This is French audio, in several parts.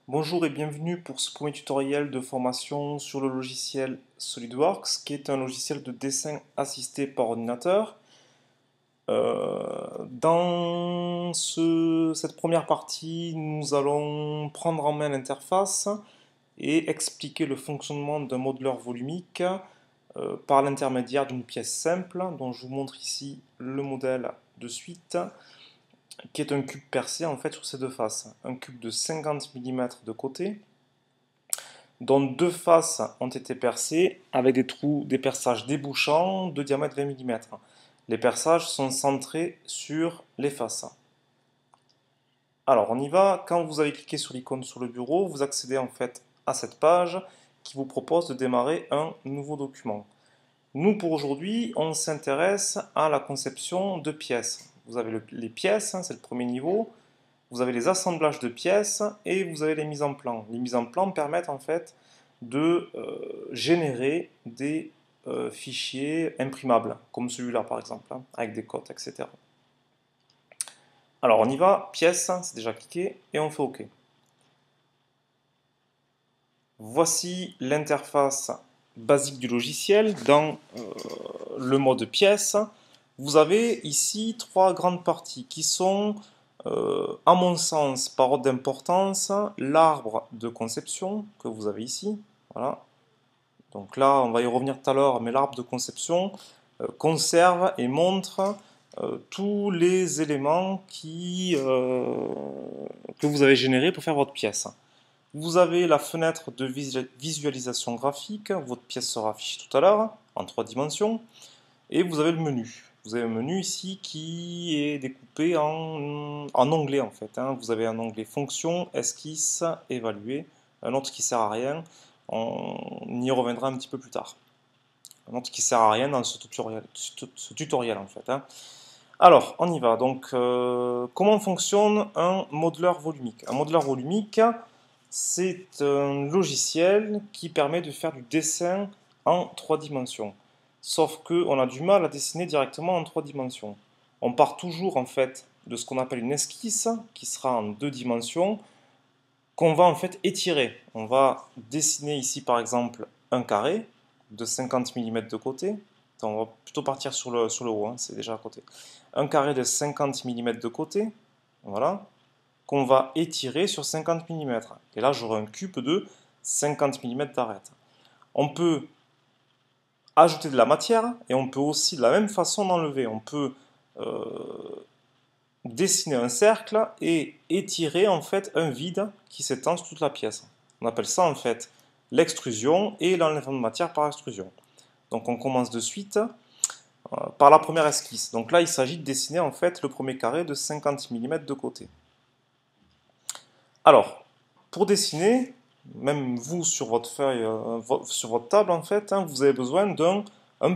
Bonjour et bienvenue pour ce premier tutoriel de formation sur le logiciel SolidWorks, qui est un logiciel de dessin assisté par ordinateur. Dans cette première partie, nous allons prendre en main l'interface et expliquer le fonctionnement d'un modeleur volumique par l'intermédiaire d'une pièce simple, dont je vous montre ici le modèle de suite, qui est un cube percé en fait sur ses deux faces. Un cube de 50 mm de côté, dont deux faces ont été percées avec des trous, des perçages débouchants de diamètre 20 mm. Les perçages sont centrés sur les faces. Alors on y va, quand vous avez cliqué sur l'icône sur le bureau, vous accédez en fait à cette page qui vous propose de démarrer un nouveau document. Nous pour aujourd'hui, on s'intéresse à la conception de pièces. Vous avez les pièces, c'est le premier niveau. Vous avez les assemblages de pièces et vous avez les mises en plan. Les mises en plan permettent en fait de générer des fichiers imprimables, comme celui-là par exemple, hein, avec des cotes, etc. Alors on y va, pièce, c'est déjà cliqué, et on fait OK. Voici l'interface basique du logiciel dans le mode pièce. Vous avez ici trois grandes parties qui sont, à mon sens, par ordre d'importance, l'arbre de conception que vous avez ici. Voilà. Donc là, on va y revenir tout à l'heure, mais l'arbre de conception conserve et montre tous les éléments que vous avez générés pour faire votre pièce. Vous avez la fenêtre de visualisation graphique, votre pièce sera affichée tout à l'heure, en 3 dimensions, et vous avez le menu. Vous avez un menu ici qui est découpé en onglets en fait, hein. Vous avez un onglet fonction, esquisse, évaluer, un autre qui sert à rien, on y reviendra un petit peu plus tard. Un autre qui sert à rien dans ce tutoriel en fait, hein. Alors, on y va. Donc, comment fonctionne un modeleur volumique? Un modeleur volumique, c'est un logiciel qui permet de faire du dessin en 3 dimensions. Sauf qu'on a du mal à dessiner directement en 3 dimensions. On part toujours en fait de ce qu'on appelle une esquisse, qui sera en 2 dimensions, qu'on va en fait étirer. On va dessiner ici par exemple un carré de 50 mm de côté. Attends, on va plutôt partir sur le haut, hein, c'est déjà à côté. Un carré de 50 mm de côté, voilà, qu'on va étirer sur 50 mm. Et là, j'aurai un cube de 50 mm d'arête. On peut ajouter de la matière et on peut aussi de la même façon enlever. On peut dessiner un cercle et étirer en fait un vide qui s'étend sur toute la pièce. On appelle ça en fait l'extrusion et l'enlèvement de matière par extrusion. Donc on commence de suite par la première esquisse. Donc là il s'agit de dessiner en fait le premier carré de 50 mm de côté. Alors, pour dessiner, même vous sur votre feuille, sur votre table en fait, hein, vous avez besoin d'un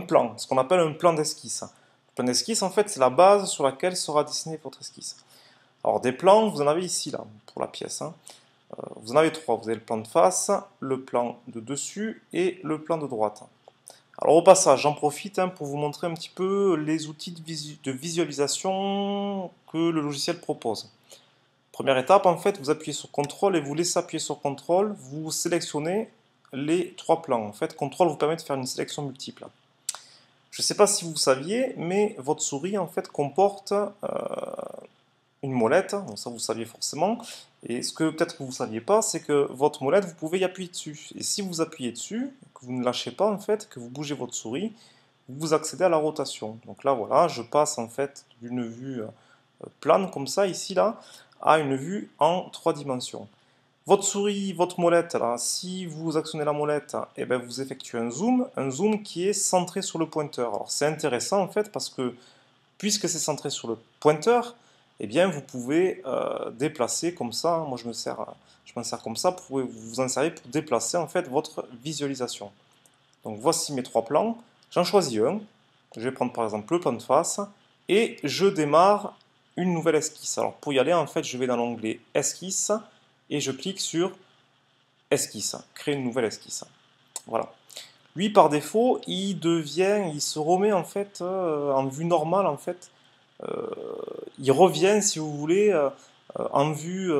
plan, ce qu'on appelle un plan d'esquisse. Le plan d'esquisse en fait c'est la base sur laquelle sera dessinée votre esquisse. Alors des plans, vous en avez ici là, pour la pièce, hein. Vous en avez trois, vous avez le plan de face, le plan de dessus et le plan de droite. Alors au passage, j'en profite hein, pour vous montrer un petit peu les outils de visualisation que le logiciel propose. Première étape, en fait, vous appuyez sur CTRL et vous laissez appuyer sur CTRL, vous sélectionnez les trois plans. En fait, CTRL vous permet de faire une sélection multiple. Je ne sais pas si vous saviez, mais votre souris en fait comporte une molette, donc ça vous saviez forcément. Et ce que peut-être que vous ne saviez pas, c'est que votre molette, vous pouvez y appuyer dessus. Et si vous appuyez dessus, que vous ne lâchez pas en fait, que vous bougez votre souris, vous accédez à la rotation. Donc là, voilà, je passe en fait d'une vue plane comme ça, ici, là, à une vue en 3 dimensions. Votre souris, votre molette, là, si vous actionnez la molette, eh ben, vous effectuez un zoom qui est centré sur le pointeur. Alors c'est intéressant en fait parce que puisque c'est centré sur le pointeur, eh bien vous pouvez déplacer comme ça. Moi je m'en sers comme ça. Vous vous en servez pour déplacer en fait votre visualisation. Donc voici mes trois plans. J'en choisis un. Je vais prendre par exemple le plan de face et je démarre une nouvelle esquisse. Alors pour y aller, en fait, je vais dans l'onglet esquisse et je clique sur esquisse, créer une nouvelle esquisse. Voilà. Lui, par défaut, il se remet en fait en vue normale en fait. Il revient, si vous voulez, en vue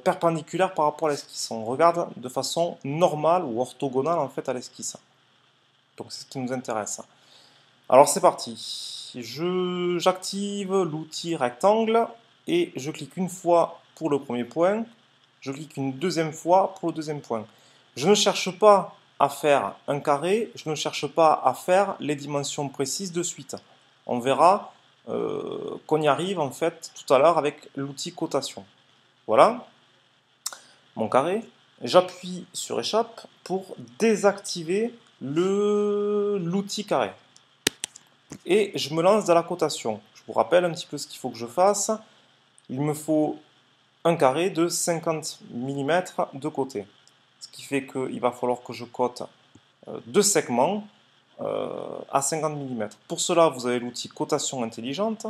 perpendiculaire par rapport à l'esquisse. On regarde de façon normale ou orthogonale en fait à l'esquisse. Donc c'est ce qui nous intéresse. Alors c'est parti. J'active l'outil rectangle et je clique une fois pour le premier point. Je clique une deuxième fois pour le deuxième point. Je ne cherche pas à faire un carré, je ne cherche pas à faire les dimensions précises de suite. On verra qu'on y arrive en fait tout à l'heure avec l'outil cotation. Voilà mon carré. J'appuie sur échappe pour désactiver l'outil carré. Et je me lance dans la cotation. Je vous rappelle un petit peu ce qu'il faut que je fasse. Il me faut un carré de 50 mm de côté. Ce qui fait qu'il va falloir que je cote deux segments à 50 mm. Pour cela, vous avez l'outil cotation intelligente.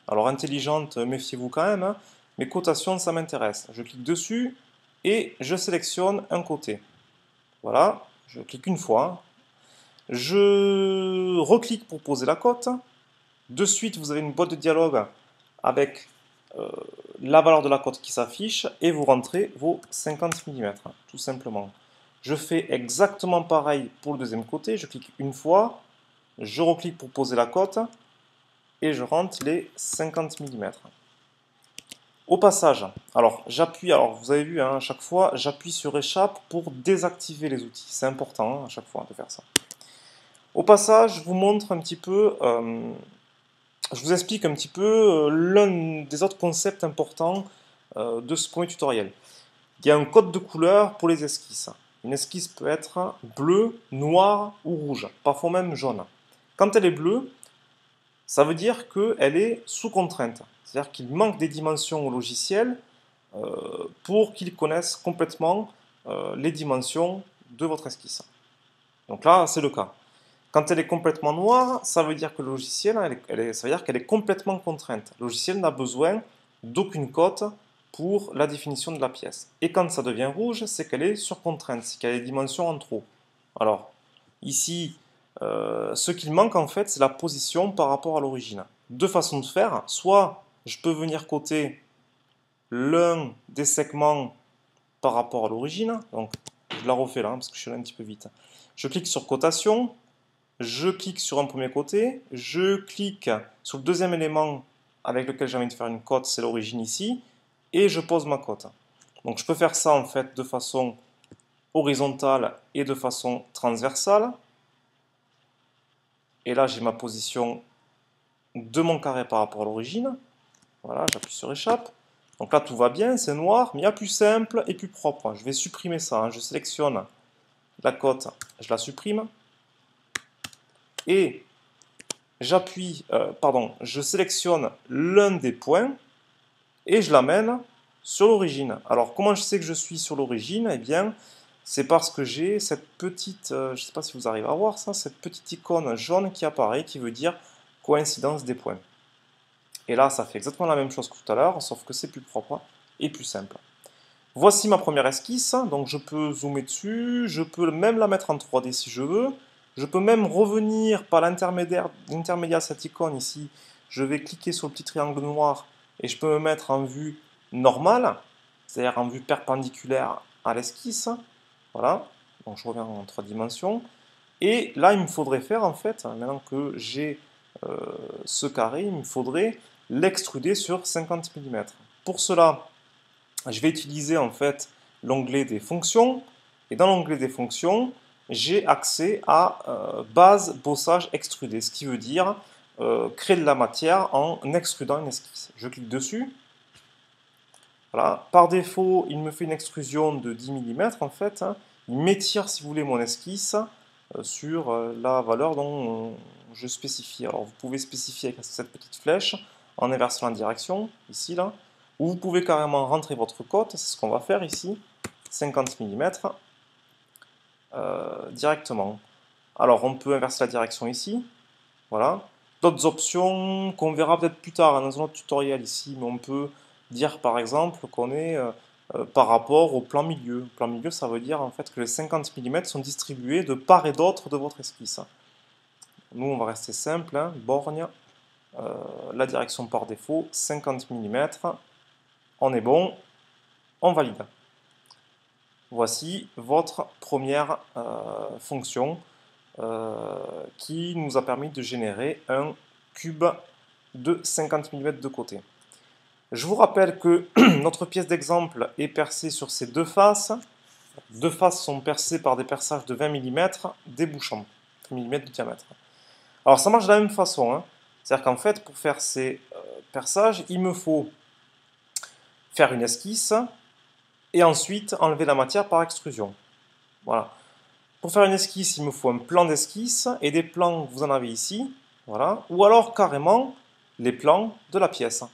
Alors intelligente, méfiez-vous quand même, hein, mais cotation, ça m'intéresse. Je clique dessus et je sélectionne un côté. Voilà, je clique une fois. Je reclique pour poser la cote. De suite, vous avez une boîte de dialogue avec la valeur de la cote qui s'affiche et vous rentrez vos 50 mm, tout simplement. Je fais exactement pareil pour le deuxième côté. Je clique une fois, je reclique pour poser la cote et je rentre les 50 mm. Au passage, alors j'appuie, alors vous avez vu hein, à chaque fois, j'appuie sur échappe pour désactiver les outils. C'est important hein, à chaque fois de faire ça. Au passage, je vous montre un petit peu, je vous explique un petit peu l'un des autres concepts importants de ce premier tutoriel. Il y a un code de couleur pour les esquisses. Une esquisse peut être bleue, noire ou rouge, parfois même jaune. Quand elle est bleue, ça veut dire qu'elle est sous contrainte. C'est-à-dire qu'il manque des dimensions au logiciel pour qu'il connaisse complètement les dimensions de votre esquisse. Donc là, c'est le cas. Quand elle est complètement noire, ça veut dire que le logiciel, ça veut dire qu'elle est complètement contrainte. Le logiciel n'a besoin d'aucune cote pour la définition de la pièce. Et quand ça devient rouge, c'est qu'elle est sur contrainte, c'est qu'elle a des dimensions en trop. Alors, ici, ce qu'il manque en fait, c'est la position par rapport à l'origine. Deux façons de faire, soit je peux venir coter l'un des segments par rapport à l'origine, donc je la refais là, parce que je suis allé un petit peu vite. Je clique sur cotation, je clique sur un premier côté, je clique sur le deuxième élément avec lequel j'ai envie de faire une cote, c'est l'origine ici, et je pose ma cote. Donc je peux faire ça en fait de façon horizontale et de façon transversale. Et là j'ai ma position de mon carré par rapport à l'origine. Voilà, j'appuie sur échappe. Donc là tout va bien, c'est noir, mais il y a plus simple et plus propre. Je vais supprimer ça, hein. Je sélectionne la cote, je la supprime. Et je sélectionne l'un des points et je l'amène sur l'origine. Alors comment je sais que je suis sur l'origine? Eh bien, c'est parce que j'ai cette petite, je ne sais pas si vous arrivez à voir ça, cette petite icône jaune qui apparaît, qui veut dire coïncidence des points. Et là, ça fait exactement la même chose que tout à l'heure, sauf que c'est plus propre et plus simple. Voici ma première esquisse, donc je peux zoomer dessus, je peux même la mettre en 3D si je veux. Je peux même revenir par l'intermédiaire de cette icône ici. Je vais cliquer sur le petit triangle noir et je peux me mettre en vue normale, c'est-à-dire en vue perpendiculaire à l'esquisse. Voilà, donc je reviens en 3 dimensions. Et là, il me faudrait faire en fait, maintenant que j'ai ce carré, il me faudrait l'extruder sur 50 mm. Pour cela, je vais utiliser en fait l'onglet des fonctions. Et dans l'onglet des fonctions, j'ai accès à base, bossage, extrudé. Ce qui veut dire créer de la matière en extrudant une esquisse. Je clique dessus. Voilà. Par défaut, il me fait une extrusion de 10 mm en fait. Hein. Il m'étire, si vous voulez, mon esquisse sur la valeur dont je spécifie. Alors vous pouvez spécifier avec cette petite flèche en inversant la direction, ici, là. Ou vous pouvez carrément rentrer votre cote, c'est ce qu'on va faire ici, 50 mm, directement. Alors on peut inverser la direction ici, voilà. D'autres options qu'on verra peut-être plus tard dans un autre tutoriel ici, mais on peut dire par exemple qu'on est par rapport au plan milieu. Le plan milieu, ça veut dire en fait que les 50 mm sont distribués de part et d'autre de votre esquisse. Nous, on va rester simple, hein, borgne, la direction par défaut, 50 mm. on est bon, on valide. Voici votre première fonction qui nous a permis de générer un cube de 50 mm de côté. Je vous rappelle que notre pièce d'exemple est percée sur ces deux faces. Deux faces sont percées par des perçages de 20 mm débouchants, 20 mm de diamètre. Alors ça marche de la même façon, hein. C'est-à-dire qu'en fait, pour faire ces perçages, il me faut faire une esquisse et ensuite enlever la matière par extrusion. Voilà. Pour faire une esquisse, il me faut un plan d'esquisse et des plans, vous en avez ici, voilà. Ou alors carrément les plans de la pièce.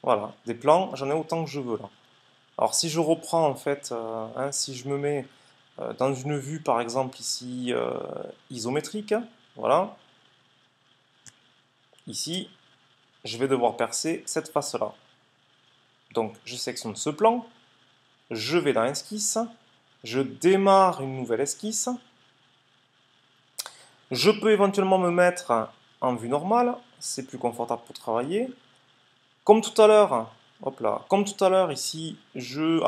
Voilà, des plans, j'en ai autant que je veux là. Alors si je reprends en fait, si je me mets dans une vue par exemple ici isométrique, voilà, ici, je vais devoir percer cette face-là. Donc je sélectionne ce plan, je vais dans esquisse, je démarre une nouvelle esquisse, je peux éventuellement me mettre en vue normale, c'est plus confortable pour travailler. Comme tout à l'heure, hop là, comme tout à l'heure ici, je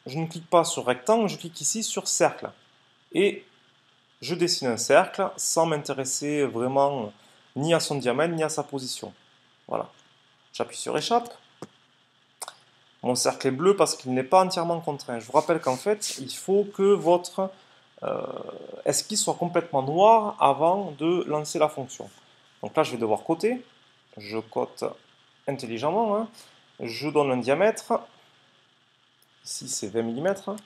ne clique pas sur rectangle, je clique ici sur cercle. Et je dessine un cercle sans m'intéresser vraiment ni à son diamètre ni à sa position. Voilà. J'appuie sur échappe. Mon cercle est bleu parce qu'il n'est pas entièrement contraint. Je vous rappelle qu'en fait, il faut que votre esquisse soit complètement noire avant de lancer la fonction. Donc là, je vais devoir coter. Je cote intelligemment, hein. Je donne un diamètre. Ici, c'est 20 mm.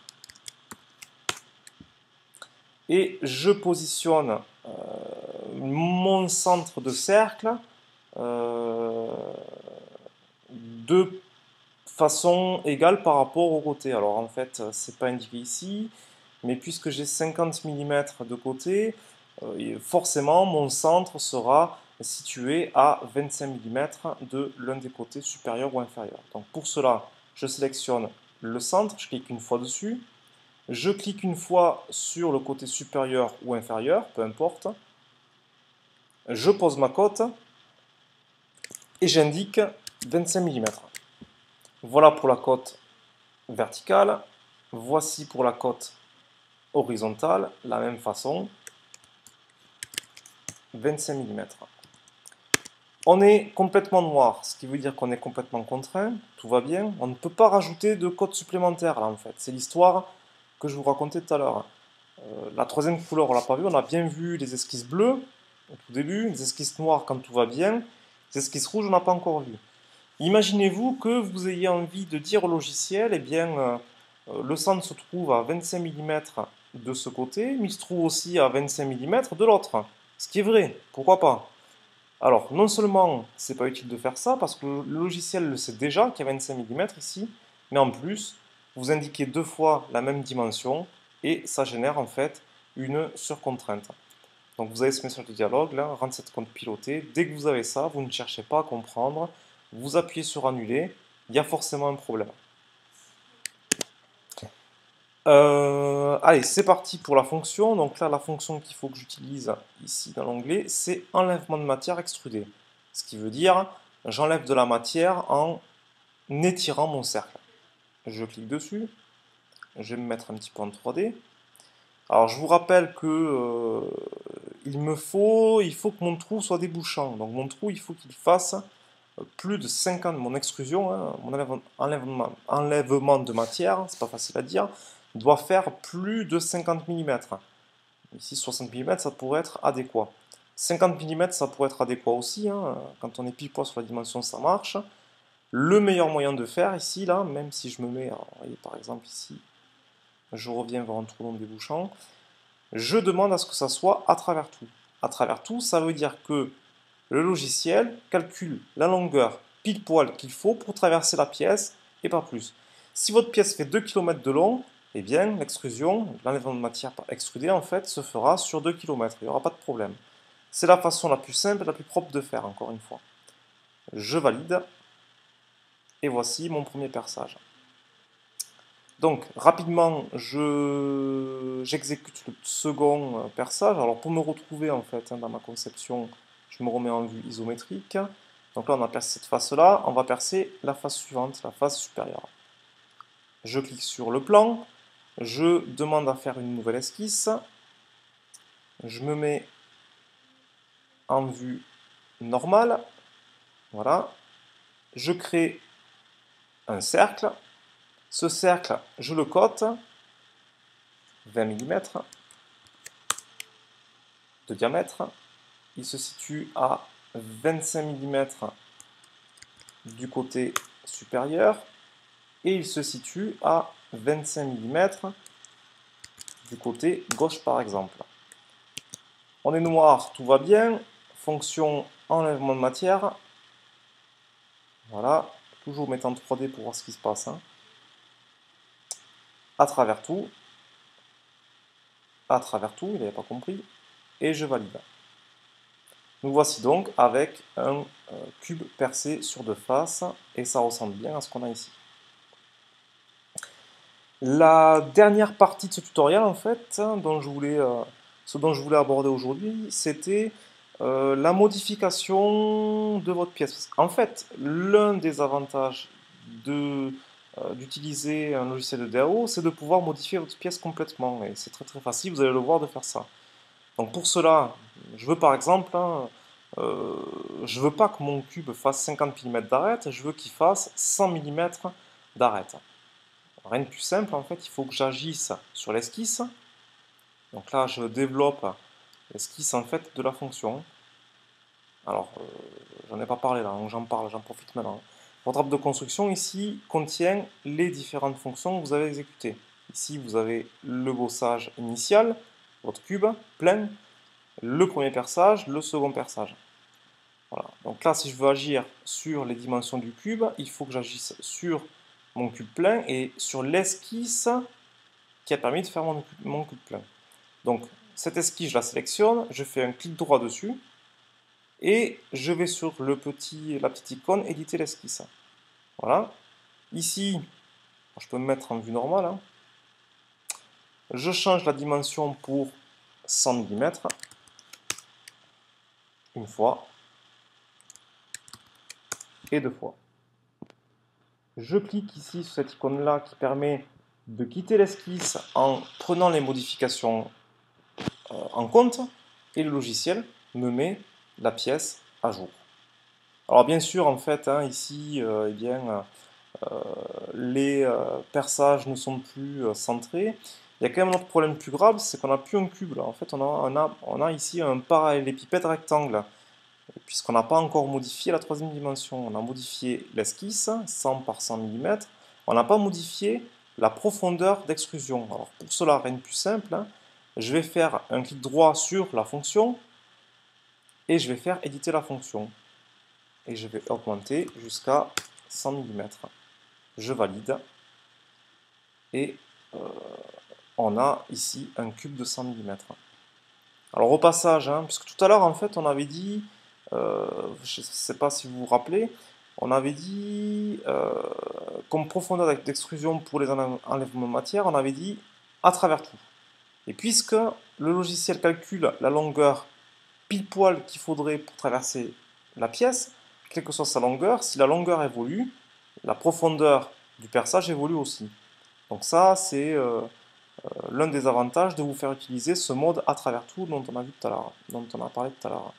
Et je positionne mon centre de cercle de façon égale par rapport au côté. Alors en fait, c'est pas indiqué ici, mais puisque j'ai 50 mm de côté, forcément mon centre sera situé à 25 mm de l'un des côtés supérieur ou inférieur. Donc pour cela, je sélectionne le centre, je clique une fois dessus, je clique une fois sur le côté supérieur ou inférieur, peu importe, je pose ma cote et j'indique 25 mm. Voilà pour la cote verticale, voici pour la cote horizontale, la même façon, 25 mm. On est complètement noir, ce qui veut dire qu'on est complètement contraint, tout va bien. On ne peut pas rajouter de cote supplémentaire là en fait. C'est l'histoire que je vous racontais tout à l'heure. La troisième couleur, on l'a pas vu, on a bien vu les esquisses bleues au tout début, les esquisses noires quand tout va bien, les esquisses rouges, on n'a pas encore vu. Imaginez-vous que vous ayez envie de dire au logiciel, eh bien, le centre se trouve à 25 mm de ce côté, mais il se trouve aussi à 25 mm de l'autre. Ce qui est vrai, pourquoi pas? Alors, non seulement c'est pas utile de faire ça, parce que le logiciel le sait déjà qu'il y a 25 mm ici, mais en plus, vous indiquez deux fois la même dimension, et ça génère en fait une surcontrainte. Donc vous avez ce message de dialogue, là, rendre cette compte pilotée. Dès que vous avez ça, vous ne cherchez pas à comprendre, vous appuyez sur annuler, il y a forcément un problème. Allez, c'est parti pour la fonction. Donc là, la fonction qu'il faut que j'utilise ici dans l'onglet, c'est enlèvement de matière extrudée. Ce qui veut dire, j'enlève de la matière en étirant mon cercle. Je clique dessus, je vais me mettre un petit peu en 3D. Alors je vous rappelle que il faut que mon trou soit débouchant. Donc mon trou, il faut qu'il fasse plus de 50, mon extrusion, hein, mon enlèvement de matière, c'est pas facile à dire, doit faire plus de 50 mm. Ici 60 mm, ça pourrait être adéquat. 50 mm, ça pourrait être adéquat aussi, hein, quand on est pile poil sur la dimension, ça marche. Le meilleur moyen de faire ici, là, même si je me mets, alors, voyez, par exemple ici, je reviens vers un trou non débouchant, je demande à ce que ça soit à travers tout. À travers tout, ça veut dire que le logiciel calcule la longueur pile poil qu'il faut pour traverser la pièce et pas plus. Si votre pièce fait 2 km de long, eh bien l'extrusion, l'enlèvement de matière extrudée en fait se fera sur 2 km, il n'y aura pas de problème. C'est la façon la plus simple et la plus propre de faire, encore une fois. Je valide et voici mon premier perçage. Donc rapidement, j'exécute le second perçage. Alors pour me retrouver en fait dans ma conception, je me remets en vue isométrique. Donc là, on a percé cette face-là, on va percer la face suivante, la face supérieure. Je clique sur le plan, je demande à faire une nouvelle esquisse, je me mets en vue normale, voilà, je crée un cercle, ce cercle, je le cote, 20 mm de diamètre, il se situe à 25 mm du côté supérieur, et il se situe à 25 mm du côté gauche par exemple. On est noir, tout va bien. Fonction enlèvement de matière. Voilà, toujours mettre en 3D pour voir ce qui se passe. Hein. À travers tout, il n'avait pas compris, et je valide. Nous voici donc avec un cube percé sur deux faces, et ça ressemble bien à ce qu'on a ici. La dernière partie de ce tutoriel, en fait, ce dont je voulais aborder aujourd'hui, c'était la modification de votre pièce. En fait, l'un des avantages d'utiliser un logiciel de DAO, c'est de pouvoir modifier votre pièce complètement. Et c'est très très facile, vous allez le voir, de faire ça. Donc pour cela, je veux par exemple, je veux pas que mon cube fasse 50 mm d'arête, je veux qu'il fasse 100 mm d'arête. Rien de plus simple, en fait, il faut que j'agisse sur l'esquisse. Donc là, je développe l'esquisse en fait de la fonction. Alors, j'en ai pas parlé là, donc j'en profite maintenant. Votre arbre de construction ici contient les différentes fonctions que vous avez exécutées. Ici, vous avez le bossage initial, votre cube plein, le premier perçage, le second perçage. Voilà. Donc là, si je veux agir sur les dimensions du cube, il faut que j'agisse sur mon cube plein et sur l'esquisse qui a permis de faire mon cube plein. Donc, cette esquisse, je la sélectionne, je fais un clic droit dessus, et je vais sur la petite icône éditer l'esquisse. Voilà. Ici, je peux me mettre en vue normale. Hein. Je change la dimension pour 100 mm. Une fois. Et deux fois. Je clique ici sur cette icône-là qui permet de quitter l'esquisse en prenant les modifications en compte. Et le logiciel me met la pièce à jour. Alors bien sûr, en fait, hein, ici, eh bien, les perçages ne sont plus centrés. Il y a quand même un autre problème plus grave, c'est qu'on n'a plus un cube là. En fait, on a ici un parallélépipède rectangle, puisqu'on n'a pas encore modifié la troisième dimension. On a modifié l'esquisse, 100 par 100 mm. On n'a pas modifié la profondeur d'extrusion. Alors pour cela, rien de plus simple. Hein, je vais faire un clic droit sur la fonction, et je vais faire éditer la fonction. Et je vais augmenter jusqu'à 100 mm. Je valide, et on a ici un cube de 100 mm. Alors au passage, hein, puisque tout à l'heure en fait on avait dit, je ne sais pas si vous vous rappelez, on avait dit comme profondeur d'extrusion pour les enlèvements de matière, on avait dit à travers tout. Et puisque le logiciel calcule la longueur pile poil qu'il faudrait pour traverser la pièce, quelle que soit sa longueur, si la longueur évolue, la profondeur du perçage évolue aussi. Donc ça, c'est l'un des avantages de vous faire utiliser ce mode à travers tout dont on a vu tout à l'heure, dont on a parlé tout à l'heure.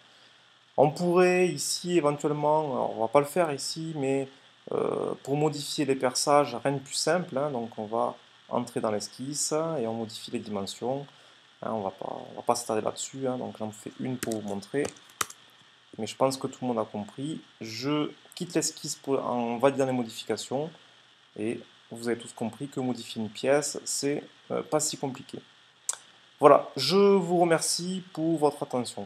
On pourrait ici éventuellement, alors on va pas le faire ici, mais pour modifier les perçages, rien de plus simple. Hein, donc on va entrer dans l'esquisse et on modifie les dimensions. Hein, on va pas s'attarder là-dessus. Hein, donc j'en fais une pour vous montrer. Mais je pense que tout le monde a compris. Je quitte l'esquisse en validant les modifications. Et vous avez tous compris que modifier une pièce, c'est pas si compliqué. Voilà, je vous remercie pour votre attention.